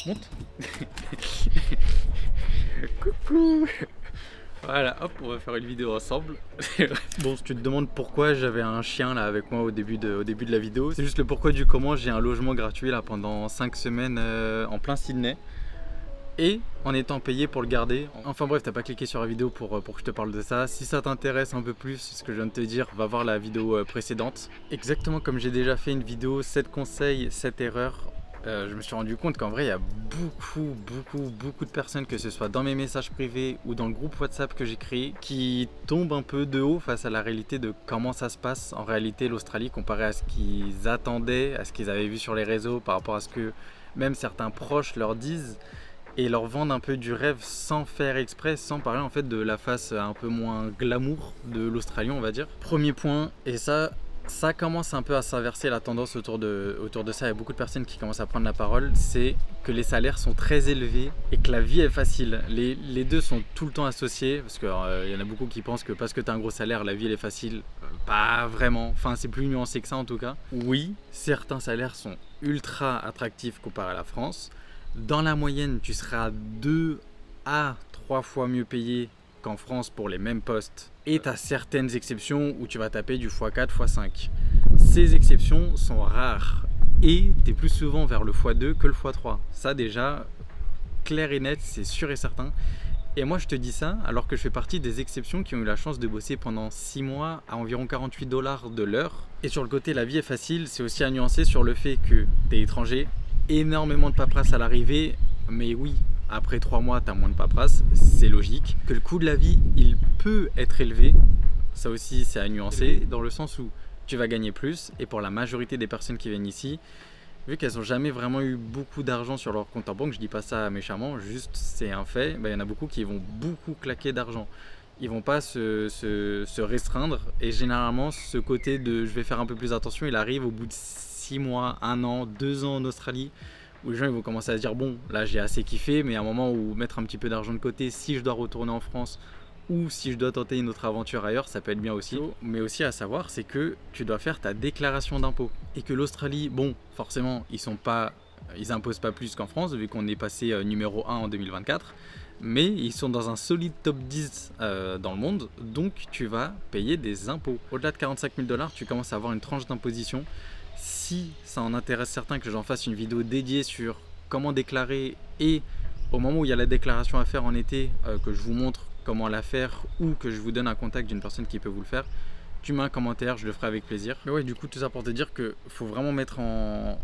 Monte. Coucou. Voilà, hop, on va faire une vidéo ensemble. Bon, si tu te demandes pourquoi j'avais un chien là avec moi au début de la vidéo, c'est juste le pourquoi du comment. J'ai un logement gratuit là pendant 5 semaines en plein Sydney. Et en étant payé pour le garder. Enfin bref, t'as pas cliqué sur la vidéo pour que je te parle de ça. Si ça t'intéresse un peu plus, ce que je viens de te dire, va voir la vidéo précédente. Exactement comme j'ai déjà fait une vidéo 7 conseils, 7 erreurs. Je me suis rendu compte qu'en vrai, il y a beaucoup de personnes, que ce soit dans mes messages privés ou dans le groupe WhatsApp que j'ai créé, qui tombent un peu de haut face à la réalité de comment ça se passe en réalité l'Australie comparé à ce qu'ils attendaient, à ce qu'ils avaient vu sur les réseaux, par rapport à ce que même certains proches leur disent. Et leur vendre un peu du rêve sans faire exprès, sans parler en fait de la face un peu moins glamour de l'Australie, on va dire. Premier point, et ça commence un peu à s'inverser la tendance autour de ça. Il y a beaucoup de personnes qui commencent à prendre la parole, c'est que les salaires sont très élevés et que la vie est facile. Les deux sont tout le temps associés, parce qu'il y en a beaucoup qui pensent que parce que tu as un gros salaire, la vie elle est facile. Pas vraiment, enfin c'est plus nuancé que ça en tout cas. Oui, certains salaires sont ultra attractifs comparé à la France. Dans la moyenne, tu seras 2 à 3 fois mieux payé qu'en France pour les mêmes postes. Et tu as certaines exceptions où tu vas taper du x4, x5. Ces exceptions sont rares. Et tu es plus souvent vers le x2 que le x3. Ça déjà, clair et net, c'est sûr et certain. Et moi je te dis ça alors que je fais partie des exceptions qui ont eu la chance de bosser pendant 6 mois à environ 48$ de l'heure. Et sur le côté la vie est facile, c'est aussi à nuancer sur le fait que tu es étranger. Énormément de paperasse à l'arrivée, mais oui, après 3 mois, tu as moins de paperasse, c'est logique. Que le coût de la vie, il peut être élevé, ça aussi c'est à nuancer, dans le sens où tu vas gagner plus, et pour la majorité des personnes qui viennent ici, vu qu'elles n'ont jamais vraiment eu beaucoup d'argent sur leur compte en banque, je dis pas ça méchamment, juste c'est un fait, il y en a beaucoup qui vont beaucoup claquer d'argent. Ils vont pas se restreindre, et généralement ce côté de je vais faire un peu plus attention, il arrive au bout de 6 mois, 1 an, 2 ans en Australie, où les gens ils vont commencer à se dire bon là j'ai assez kiffé, mais à un moment où mettre un petit peu d'argent de côté si je dois retourner en France ou si je dois tenter une autre aventure ailleurs, ça peut être bien aussi. Mais aussi à savoir, c'est que tu dois faire ta déclaration d'impôt, et que l'Australie, bon forcément ils imposent pas plus qu'en France vu qu'on est passé numéro 1 en 2024, mais ils sont dans un solide top 10 dans le monde, donc tu vas payer des impôts. Au-delà de 45 000$, tu commences à avoir une tranche d'imposition. Si ça en intéresse certains, que j'en fasse une vidéo dédiée sur comment déclarer, et au moment où il y a la déclaration à faire en été, que je vous montre comment la faire ou que je vous donne un contact d'une personne qui peut vous le faire, tu mets un commentaire, je le ferai avec plaisir. Mais ouais, du coup tout ça pour te dire qu'il faut vraiment mettre en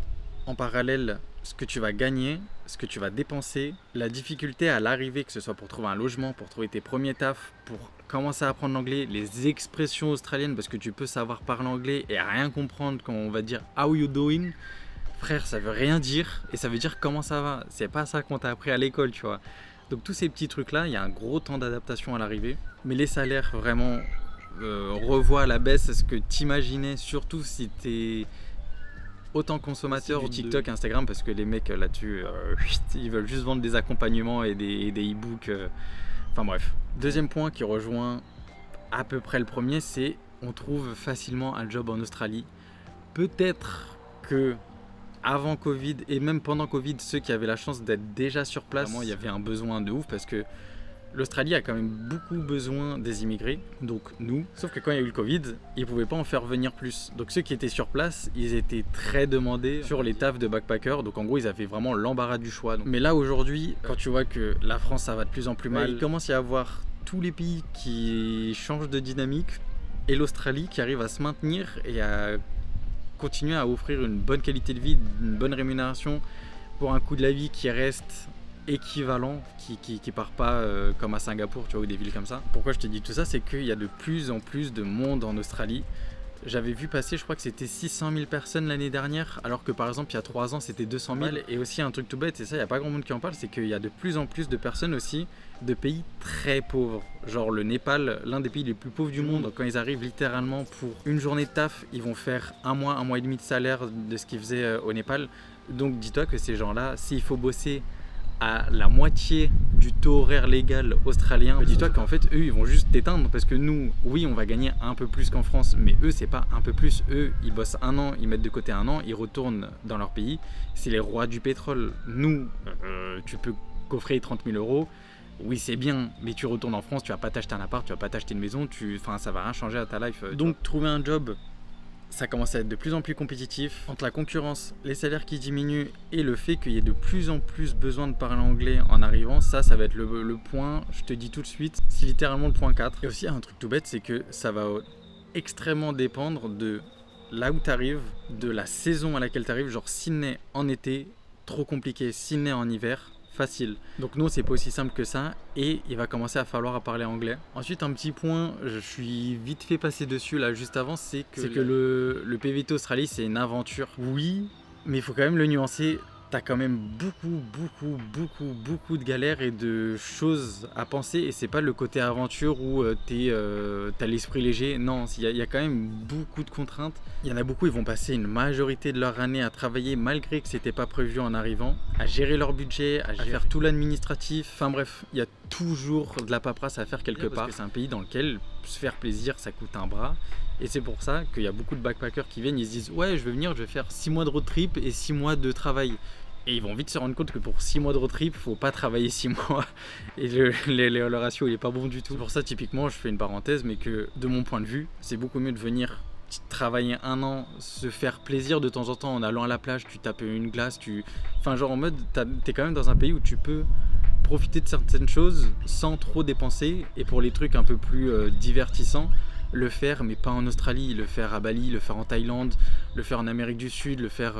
parallèle ce que tu vas gagner, ce que tu vas dépenser, la difficulté à l'arrivée, que ce soit pour trouver un logement, pour trouver tes premiers tafs, pour commencer à apprendre l'anglais, les expressions australiennes, parce que tu peux savoir parler anglais et rien comprendre quand on va dire « How you doing ?» Frère, ça veut rien dire, et ça veut dire « Comment ça va ?» C'est pas ça qu'on t'a appris à l'école, tu vois. Donc tous ces petits trucs-là, il y a un gros temps d'adaptation à l'arrivée. Mais les salaires, vraiment, revois à la baisse ce que t'imaginais, surtout si t'es autant consommateur du TikTok, Instagram, parce que les mecs là-dessus, ils veulent juste vendre des accompagnements et des e-books. Enfin bref. Deuxième point qui rejoint à peu près le premier, c'est on trouve facilement un job en Australie. Peut-être que avant Covid et même pendant Covid, ceux qui avaient la chance d'être déjà sur place, vraiment, il y avait un besoin de ouf parce que l'Australie a quand même beaucoup besoin des immigrés, donc nous. Sauf que quand il y a eu le Covid, ils ne pouvaient pas en faire venir plus. Donc ceux qui étaient sur place, ils étaient très demandés sur les tafs de backpacker. Donc en gros, ils avaient vraiment l'embarras du choix. Mais là aujourd'hui, quand tu vois que la France, ça va de plus en plus mal, il commence à y avoir tous les pays qui changent de dynamique et l'Australie qui arrive à se maintenir et à continuer à offrir une bonne qualité de vie, une bonne rémunération pour un coût de la vie qui reste équivalent, qui part pas comme à Singapour, tu vois, ou des villes comme ça. Pourquoi je te dis tout ça, c'est qu'il y a de plus en plus de monde en Australie. J'avais vu passer, je crois que c'était 600 000 personnes l'année dernière, alors que par exemple il y a 3 ans c'était 200 000. Et aussi un truc tout bête, et ça il n'y a pas grand monde qui en parle, c'est qu'il y a de plus en plus de personnes aussi de pays très pauvres. Genre le Népal, l'un des pays les plus pauvres du monde. Quand ils arrivent littéralement pour une journée de taf, ils vont faire un mois et demi de salaire de ce qu'ils faisaient au Népal. Donc dis-toi que ces gens-là, s'il faut bosser à la moitié du taux horaire légal australien, dis-toi qu'en fait eux ils vont juste t'éteindre, parce que nous, oui on va gagner un peu plus qu'en France, mais eux c'est pas un peu plus, eux ils bossent 1 an, ils mettent de côté 1 an, ils retournent dans leur pays, c'est les rois du pétrole. Nous, tu peux coffrer 30 000 euros. Oui, c'est bien, mais tu retournes en France, tu vas pas t'acheter un appart, tu vas pas t'acheter une maison, ça va rien changer à ta life. Donc trouver un job, ça commence à être de plus en plus compétitif. Entre la concurrence, les salaires qui diminuent et le fait qu'il y ait de plus en plus besoin de parler anglais en arrivant, ça va être le point, je te dis tout de suite, c'est littéralement le point 4. Et aussi un truc tout bête, c'est que ça va extrêmement dépendre de là où tu arrives, de la saison à laquelle tu arrives, genre Sydney en été, trop compliqué, Sydney en hiver, facile. Donc non, c'est pas aussi simple que ça et il va commencer à falloir parler anglais. Ensuite, un petit point, je suis vite fait passer dessus là juste avant, c'est que le PVT Australie, c'est une aventure. Oui, mais il faut quand même le nuancer. T'as quand même beaucoup de galères et de choses à penser et c'est pas le côté aventure où t'as l'esprit léger. Non, il y a quand même beaucoup de contraintes. Il y en a beaucoup, ils vont passer une majorité de leur année à travailler malgré que c'était pas prévu en arrivant, à gérer leur budget, à faire tout l'administratif. Enfin bref, il y a toujours de la paperasse à faire quelque part. Parce que c'est un pays dans lequel se faire plaisir, ça coûte un bras. Et c'est pour ça qu'il y a beaucoup de backpackers qui viennent, ils se disent ouais, je vais venir, je vais faire 6 mois de road trip et 6 mois de travail. Et ils vont vite se rendre compte que pour 6 mois de road trip, faut pas travailler 6 mois. Et le ratio, il est pas bon du tout. C'est pour ça, typiquement, je fais une parenthèse, mais que de mon point de vue, c'est beaucoup mieux de venir travailler un an, se faire plaisir de temps en temps en allant à la plage, tu tapes une glace, enfin genre en mode, t'es quand même dans un pays où tu peux profiter de certaines choses sans trop dépenser. Et pour les trucs un peu plus divertissants, le faire, mais pas en Australie, le faire à Bali, le faire en Thaïlande, le faire en Amérique du Sud, le faire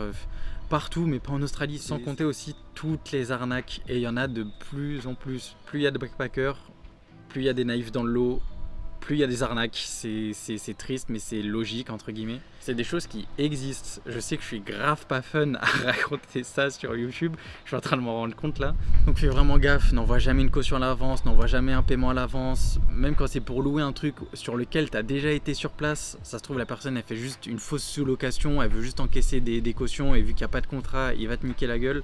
partout, mais pas en Australie, sans compter aussi toutes les arnaques. Et il y en a de plus en plus. Plus il y a de backpackers, plus il y a des naïfs dans le lot, plus il y a des arnaques. C'est triste, mais c'est logique, entre guillemets. C'est des choses qui existent. Je sais que je suis grave pas fun à raconter ça sur YouTube. Je suis en train de m'en rendre compte là. Donc fais vraiment gaffe, n'envoie jamais une caution à l'avance, n'envoie jamais un paiement à l'avance. Même quand c'est pour louer un truc sur lequel tu as déjà été sur place, ça se trouve la personne elle fait juste une fausse sous-location, elle veut juste encaisser des cautions et vu qu'il n'y a pas de contrat, il va te niquer la gueule.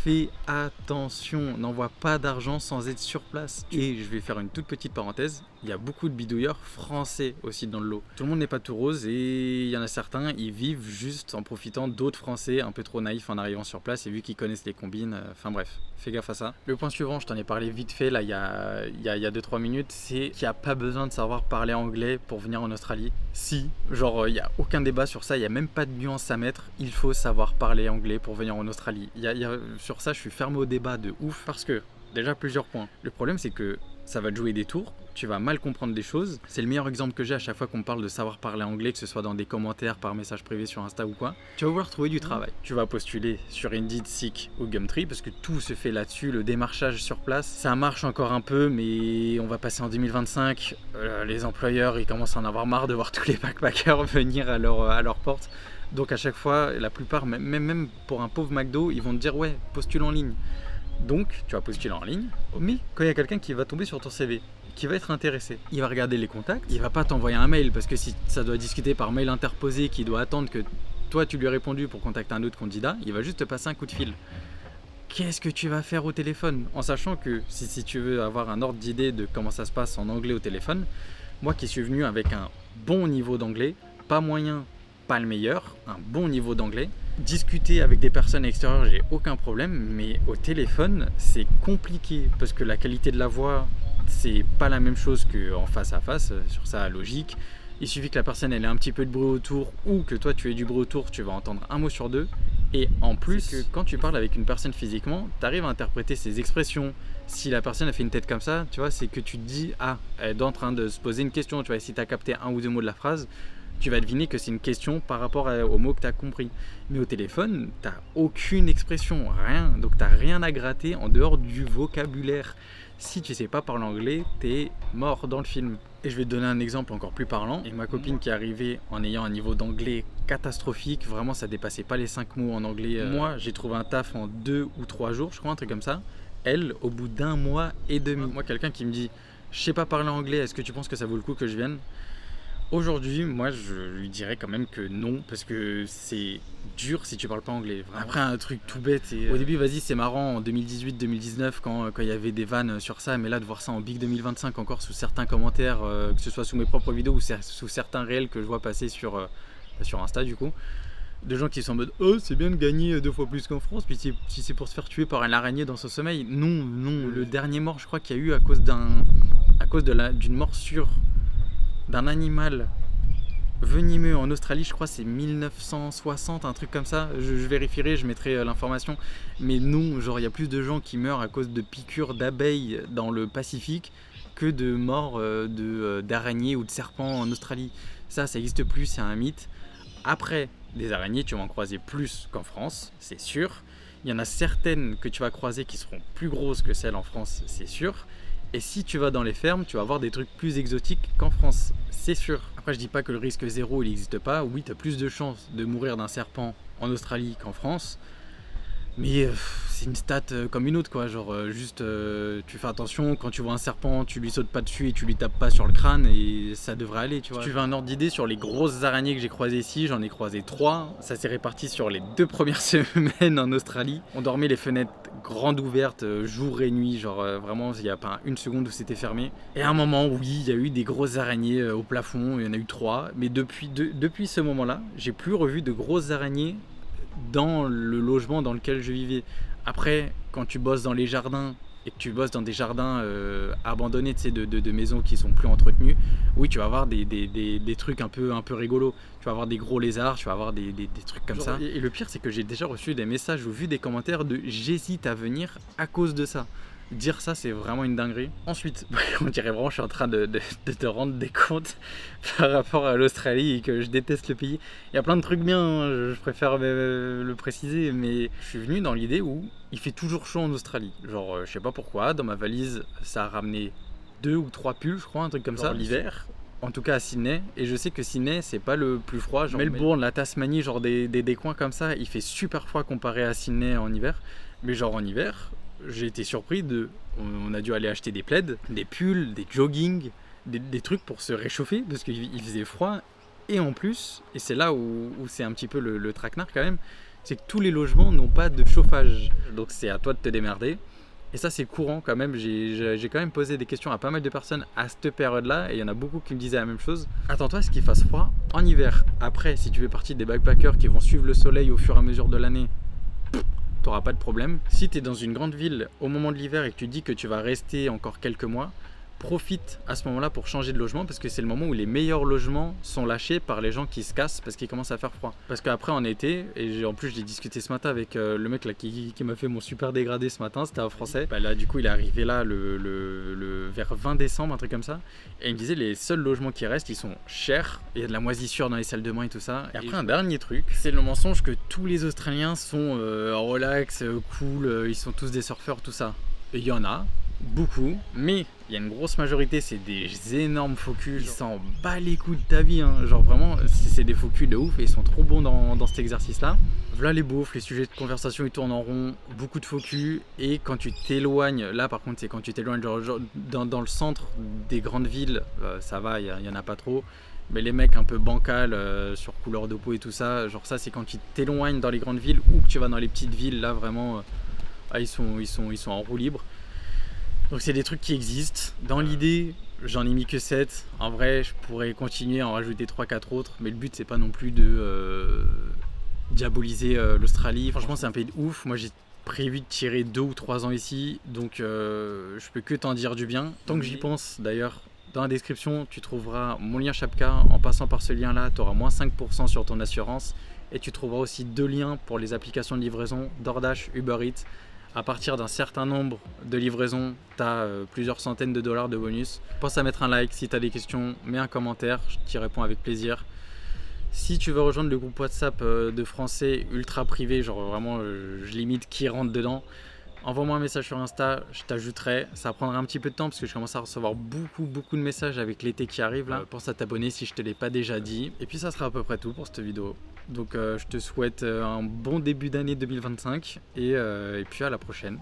Fais attention, n'envoie pas d'argent sans être sur place. Et je vais faire une toute petite parenthèse, il y a beaucoup de bidouilleurs français aussi dans le lot. Tout le monde n'est pas tout rose et il y en a certains, ils vivent juste en profitant d'autres français un peu trop naïfs en arrivant sur place et vu qu'ils connaissent les combines, enfin bref, fais gaffe à ça. Le point suivant, je t'en ai parlé vite fait là il y a 2-3 minutes, c'est qu'il n'y a pas besoin de savoir parler anglais pour venir en Australie. Si, genre il n'y a aucun débat sur ça, il n'y a même pas de nuance à mettre, il faut savoir parler anglais pour venir en Australie. Sur ça, je suis fermé au débat de ouf parce que, déjà plusieurs points. Le problème, c'est que ça va te jouer des tours, tu vas mal comprendre des choses. C'est le meilleur exemple que j'ai à chaque fois qu'on me parle de savoir parler anglais, que ce soit dans des commentaires, par message privé sur Insta ou quoi. Tu vas vouloir trouver du travail. Tu vas postuler sur Indeed, Seek ou Gumtree parce que tout se fait là-dessus, le démarchage sur place. Ça marche encore un peu, mais on va passer en 2025. Les employeurs, ils commencent à en avoir marre de voir tous les backpackers venir à leur porte. Donc à chaque fois, la plupart, même pour un pauvre McDo, ils vont te dire ouais, postule en ligne. Donc tu vas postuler en ligne, mais quand il y a quelqu'un qui va tomber sur ton CV, qui va être intéressé, il va regarder les contacts, il va pas t'envoyer un mail parce que si ça doit discuter par mail interposé, qui doit attendre que toi tu lui aies répondu pour contacter un autre candidat, il va juste te passer un coup de fil. Qu'est-ce que tu vas faire au téléphone? En sachant que si tu veux avoir un ordre d'idée de comment ça se passe en anglais au téléphone, moi qui suis venu avec un bon niveau d'anglais, pas moyen, pas le meilleur, un bon niveau d'anglais. Discuter avec des personnes extérieures, j'ai aucun problème, mais au téléphone, c'est compliqué parce que la qualité de la voix, c'est pas la même chose qu'en face à face, sur ça, logique. Il suffit que la personne elle ait un petit peu de bruit autour ou que toi tu aies du bruit autour, tu vas entendre un mot sur deux. Et en plus, que quand tu parles avec une personne physiquement, tu arrives à interpréter ses expressions. Si la personne a fait une tête comme ça, tu vois, c'est que tu te dis, ah, elle est en train de se poser une question, tu vois, et si tu as capté un ou deux mots de la phrase, tu vas deviner que c'est une question par rapport aux mots que tu as compris. Mais au téléphone, tu n'as aucune expression, rien. Donc tu n'as rien à gratter en dehors du vocabulaire. Si tu ne sais pas parler anglais, tu es mort dans le film. Et je vais te donner un exemple encore plus parlant. Et ma copine qui est arrivée en ayant un niveau d'anglais catastrophique, vraiment ça dépassait pas les 5 mots en anglais. Moi, j'ai trouvé un taf en 2 ou 3 jours, je crois, un truc comme ça. Elle, au bout d'1 mois et demi. Moi, quelqu'un qui me dit « Je sais pas parler anglais, est-ce que tu penses que ça vaut le coup que je vienne ?» Aujourd'hui, moi, je lui dirais quand même que non, parce que c'est dur si tu parles pas anglais. Vraiment. Après, un truc tout bête. Au début, vas-y, c'est marrant en 2018-2019 quand il y avait des vannes sur ça, mais là, de voir ça en Big 2025 encore sous certains commentaires, que ce soit sous mes propres vidéos ou sous certains réels que je vois passer sur Insta, du coup. de gens qui sont en mode oh c'est bien de gagner 2 fois plus qu'en France, puis si c'est pour se faire tuer par une araignée dans son sommeil, non, le dernier mort je crois qu'il y a eu à cause d'une morsure d'un animal venimeux en Australie, je crois c'est 1960, un truc comme ça, je vérifierai, je mettrai l'information, mais non, genre il y a plus de gens qui meurent à cause de piqûres d'abeilles dans le Pacifique que de morts d'araignées ou de serpents en Australie. Ça n'existe plus, c'est un mythe. Après, des araignées, tu vas en croiser plus qu'en France, c'est sûr. Il y en a certaines que tu vas croiser qui seront plus grosses que celles en France, c'est sûr. Et si tu vas dans les fermes, tu vas voir des trucs plus exotiques qu'en France, c'est sûr. Après, je dis pas que le risque zéro, il n'existe pas. Oui, tu as plus de chances de mourir d'un serpent en Australie qu'en France. Mais c'est une stat comme une autre, quoi. Genre, tu fais attention, quand tu vois un serpent, tu lui sautes pas dessus et tu lui tapes pas sur le crâne et ça devrait aller, tu vois. Si tu veux un ordre d'idée sur les grosses araignées que j'ai croisées ici, j'en ai croisé 3. Ça s'est réparti sur les 2 premières semaines en Australie. On dormait les fenêtres grandes ouvertes jour et nuit, genre vraiment, il n'y a pas une seconde où c'était fermé. Et à un moment, oui, il y a eu des grosses araignées au plafond, il y en a eu 3. Mais depuis ce moment-là, j'ai plus revu de grosses araignées dans le logement dans lequel je vivais. Après, quand tu bosses dans les jardins et que tu bosses dans des jardins abandonnés, tu sais, de maisons qui sont plus entretenues, oui, tu vas avoir des trucs un peu rigolos. Tu vas avoir des gros lézards, tu vas avoir des trucs comme ça. Et le pire, c'est que j'ai déjà reçu des messages ou vu des commentaires de j'hésite à venir à cause de ça. Dire ça, c'est vraiment une dinguerie. Ensuite, on dirait vraiment que je suis en train de te rendre des comptes par rapport à l'Australie et que je déteste le pays. Il y a plein de trucs bien, hein, je préfère le préciser, mais je suis venu dans l'idée où il fait toujours chaud en Australie. Genre, je sais pas pourquoi, dans ma valise, ça a ramené 2 ou 3 pulls, je crois, un truc comme ça, l'hiver. En tout cas à Sydney, et je sais que Sydney c'est pas le plus froid, genre Melbourne, la Tasmanie, genre des coins comme ça, il fait super froid comparé à Sydney en hiver, mais genre en hiver, j'ai été surpris on a dû aller acheter des plaids, des pulls, des jogging, des trucs pour se réchauffer parce qu'il faisait froid, et en plus, et c'est là où c'est un petit peu le traquenard quand même, c'est que tous les logements n'ont pas de chauffage, donc c'est à toi de te démerder. Et ça c'est courant quand même, j'ai quand même posé des questions à pas mal de personnes à cette période-là et il y en a beaucoup qui me disaient la même chose. Attends-toi à ce qu'il fasse froid en hiver. Après, si tu fais partie des backpackers qui vont suivre le soleil au fur et à mesure de l'année, t'auras pas de problème. Si tu es dans une grande ville au moment de l'hiver et que tu dis que tu vas rester encore quelques mois, profite à ce moment-là pour changer de logement parce que c'est le moment où les meilleurs logements sont lâchés par les gens qui se cassent parce qu'il commence à faire froid. Parce qu'après en été, et en plus j'ai discuté ce matin avec le mec là qui m'a fait mon super dégradé ce matin, c'était un français. Bah là du coup il est arrivé là vers 20 décembre, un truc comme ça. Et il me disait les seuls logements qui restent ils sont chers, il y a de la moisissure dans les salles de bain et tout ça. Et après un dernier truc, c'est le mensonge que tous les Australiens sont relax, cool, ils sont tous des surfeurs, tout ça. Et il y en a beaucoup, mais il y a une grosse majorité, c'est des énormes faux culs, ils s'en bat les coups de ta vie, hein. Genre vraiment, c'est des faux culs de ouf et ils sont trop bons dans cet exercice-là. Voilà les beaufs, les sujets de conversation ils tournent en rond, beaucoup de faux culs, et quand tu t'éloignes, là par contre c'est quand tu t'éloignes genre dans le centre des grandes villes, ça va, il y en a pas trop. Mais les mecs un peu bancal sur couleur de peau et tout ça, genre ça c'est quand tu t'éloignes dans les grandes villes ou que tu vas dans les petites villes, là vraiment, ils sont en roue libre. Donc c'est des trucs qui existent. Dans l'idée, j'en ai mis que 7. En vrai, je pourrais continuer à en rajouter 3-4 autres. Mais le but, c'est pas non plus de diaboliser l'Australie. Franchement, c'est un pays de ouf. Moi, j'ai prévu de tirer 2 ou 3 ans ici. Donc, je peux que t'en dire du bien. Tant que j'y pense, d'ailleurs, dans la description, tu trouveras mon lien Shapka. En passant par ce lien-là, tu auras moins 5% sur ton assurance. Et tu trouveras aussi 2 liens pour les applications de livraison, DoorDash, Uber Eats. À partir d'un certain nombre de livraisons, tu as plusieurs centaines de dollars de bonus. Pense à mettre un like, si tu as des questions, mets un commentaire, je t'y réponds avec plaisir. Si tu veux rejoindre le groupe WhatsApp de français ultra privé, genre vraiment je limite qui rentre dedans, envoie-moi un message sur Insta, je t'ajouterai. Ça prendra un petit peu de temps parce que je commence à recevoir beaucoup de messages avec l'été qui arrive là. Pense à t'abonner si je te l'ai pas déjà dit. Et puis ça sera à peu près tout pour cette vidéo. Donc je te souhaite un bon début d'année 2025 et puis à la prochaine.